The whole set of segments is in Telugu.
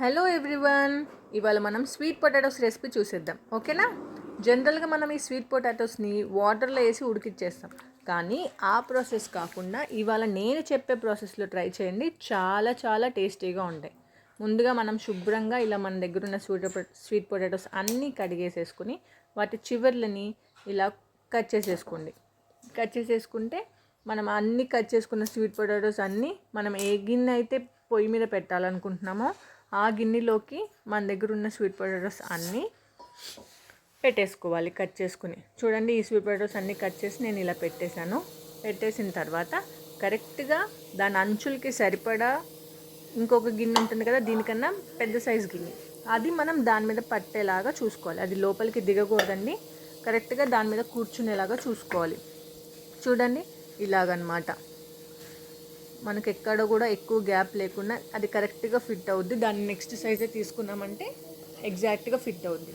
హలో ఎవ్రీవన్, ఇవాళ మనం స్వీట్ పొటాటోస్ రెసిపీ చూసేద్దాం. ఓకేనా? జనరల్గా మనం ఈ స్వీట్ పొటాటోస్ని వాటర్లో వేసి ఉడికిచ్చేస్తాం. కానీ ఆ ప్రాసెస్ కాకుండా ఇవాళ నేను చెప్పే ప్రాసెస్లో ట్రై చేయండి. చాలా చాలా టేస్టీగా ఉంటాయి. ముందుగా మనం శుభ్రంగా ఇలా మన దగ్గర ఉన్న స్వీట్ పొటాటోస్ అన్నీ కడిగేసేసుకుని వాటి చివర్లని ఇలా కట్ చేసేసుకోండి. కట్ చేసేసుకుంటే మనం అన్నీ కట్ చేసుకున్న స్వీట్ పొటాటోస్ అన్నీ మనం ఏ గిన్నె అయితే పొయ్యి మీద పెట్టాలనుకుంటున్నామో ఆ గిన్నెలోకి మన దగ్గర ఉన్న స్వీట్ పొటాటోస్ అన్నీ పెట్టేసుకోవాలి. కట్ చేసుకుని చూడండి, ఈ స్వీట్ పొటాటోస్ అన్నీ కట్ చేసి నేను ఇలా పెట్టేశాను. పెట్టేసిన తర్వాత కరెక్ట్గా దాని అంచులకి సరిపడా ఇంకొక గిన్నె ఉంటుంది కదా, దీనికన్నా పెద్ద సైజు గిన్నె, అది మనం దాని మీద పట్టేలాగా చూసుకోవాలి. అది లోపలికి దిగకూడదండి, కరెక్ట్గా దాని మీద కూర్చునేలాగా చూసుకోవాలి. చూడండి, ఇలాగనమాట. మనకు ఎక్కడ కూడా ఎక్కువ గ్యాప్ లేకుండా అది కరెక్ట్గా ఫిట్ అవుద్ది. దాన్ని నెక్స్ట్ సైజే తీసుకున్నామంటే ఎగ్జాక్ట్గా ఫిట్ అవుద్ది.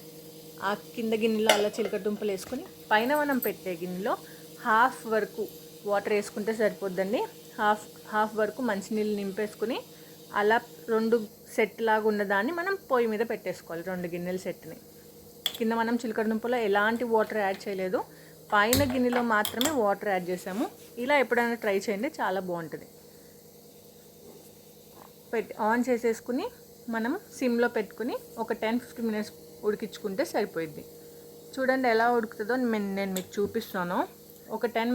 ఆ కింద గిన్నెలో అలా చిలకడ దుంపలు వేసుకొని పైన మనం పెట్టే గిన్నెలో హాఫ్ వరకు వాటర్ వేసుకుంటే సరిపోద్దండి. హాఫ్ వరకు మంచినీళ్ళు నింపేసుకుని అలా 2 సెట్ లాగా ఉన్నదాన్ని మనం పొయ్యి మీద పెట్టేసుకోవాలి. 2 గిన్నెల సెట్ని కింద మనం చిలకడ దుంపలో ఎలాంటి వాటర్ యాడ్ చేయలేదు, పైన గిన్నెలో మాత్రమే వాటర్ యాడ్ చేసాము. ఇలా ఎప్పుడైనా ట్రై చేయండి, చాలా బాగుంటుంది. ఆన్ చేసేసుకుని మనం సిమ్లో పెట్టుకుని ఒక 10-15 మినిట్స్ ఉడికించుకుంటే సరిపోయిద్ది. చూడండి ఎలా ఉడుకుతుందో నేను మీకు చూపిస్తాను. ఒక 5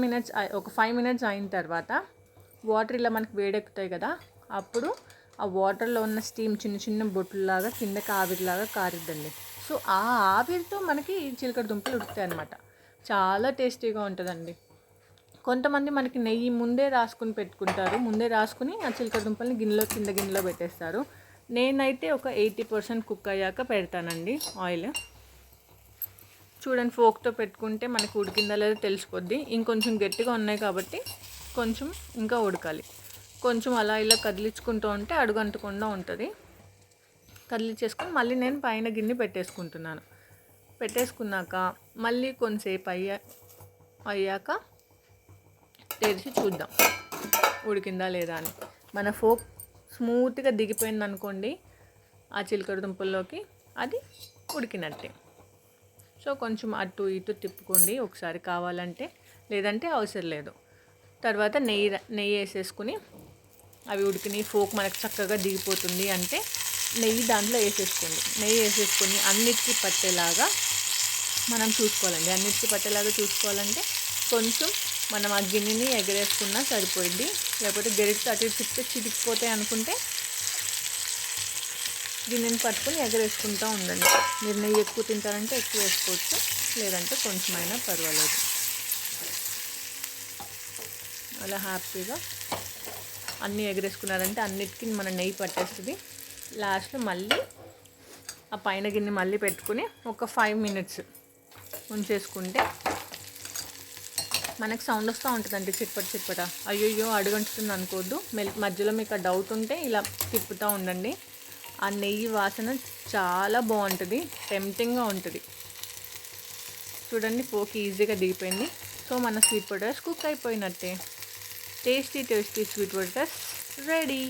మినిట్స్ అయిన తర్వాత వాటర్ ఇలా మనకు వేడెక్కుతాయి కదా, అప్పుడు ఆ వాటర్లో ఉన్న స్టీమ్ చిన్న చిన్న బొట్టులాగా కిందకి ఆవిరిలాగా కారిద్దండి. సో ఆ ఆవిరితో మనకి చిలకడ దుంపలు ఉడుకుతాయి అన్నమాట. చాలా టేస్టీగా ఉంటుందండి. కొంతమంది మనకి నెయ్యి ముందే రాసుకుని పెట్టుకుంటారు. ముందే రాసుకుని ఆ చిలకడ దుంపల్ని కింద గిన్నెలో పెట్టేస్తారు. నేనైతే ఒక 80% కుక్ అయ్యాక పెడతానండి ఆయిల్. చూడండి, ఫోక్తో పెట్టుకుంటే మనకు ఉడికిందా లేదో తెలిసిపోద్ది. ఇంకొంచెం గట్టిగా ఉన్నాయి కాబట్టి కొంచెం ఇంకా ఉడకాలి. కొంచెం అలా ఇలా కదిలించుకుంటూ ఉంటే అడుగంటకుండా ఉంటుంది. కదిలించేసుకొని మళ్ళీ నేను పైన గిన్నె పెట్టేసుకుంటున్నాను. పెట్టేసుకున్నాక మళ్ళీ కొంతసేపు అయ్యాక తెరిచి చూద్దాం ఉడికిందా లేదా అని. మన ఫోక్ స్మూత్గా దిగిపోయింది అనుకోండి ఆ చిలకడ దుంపల్లోకి, అది ఉడికినట్టే. సో కొంచెం అటు ఇటు తిప్పుకోండి ఒకసారి కావాలంటే, లేదంటే అవసరం లేదు. తర్వాత నెయ్యి వేసేసుకుని అవి ఉడికినాయి, ఫోక్ మనకు చక్కగా దిగిపోతుంది అంటే నెయ్యి దాంట్లో వేసేసుకోండి. నెయ్యి వేసేసుకొని అన్నిటికీ పట్టేలాగా మనం చూసుకోవాలండి. అన్నిటికీ పట్టేలాగా చూసుకోవాలంటే కొంచెం మనం ఆ గిన్నెని ఎగరేసుకున్నా సరిపోయింది. లేకపోతే గరిటెతో అటు ఇటు తిప్పి చిరిగిపోతాయి అనుకుంటే గిన్నెని పట్టుకుని ఎగరేసుకుంటూ ఉండండి. మీరు నెయ్యి ఎక్కువ తింటారంటే ఎక్కువ వేసుకోవచ్చు, లేదంటే కొంచెమైనా పర్వాలేదు. అలా హ్యాపీగా అన్నీ ఎగరేసుకున్నారంటే అన్నిటికీ మన నెయ్యి పట్టేస్తుంది. లాస్ట్లో మళ్ళీ ఆ పైన గిన్నె మళ్ళీ పెట్టుకుని ఒక 5 మినిట్స్ ఉంచేసుకుంటే మనకు సౌండ్ వస్తూ ఉంటుందండి, చిట్పట. అయ్యో అడుగంటుతుంది అనుకోవద్దు. మధ్యలో మీకు ఆ డౌట్ ఉంటే ఇలా తిప్పుతూ ఉండండి. ఆ నెయ్యి వాసన చాలా బాగుంటుంది, టెంప్టింగ్గా ఉంటుంది. చూడండి, ఫోక్ ఈజీగా దిగిపోయింది. సో మన స్వీట్ పొటాటోస్ కుక్ అయిపోయినట్టే. Tasty sweet potatoes ready.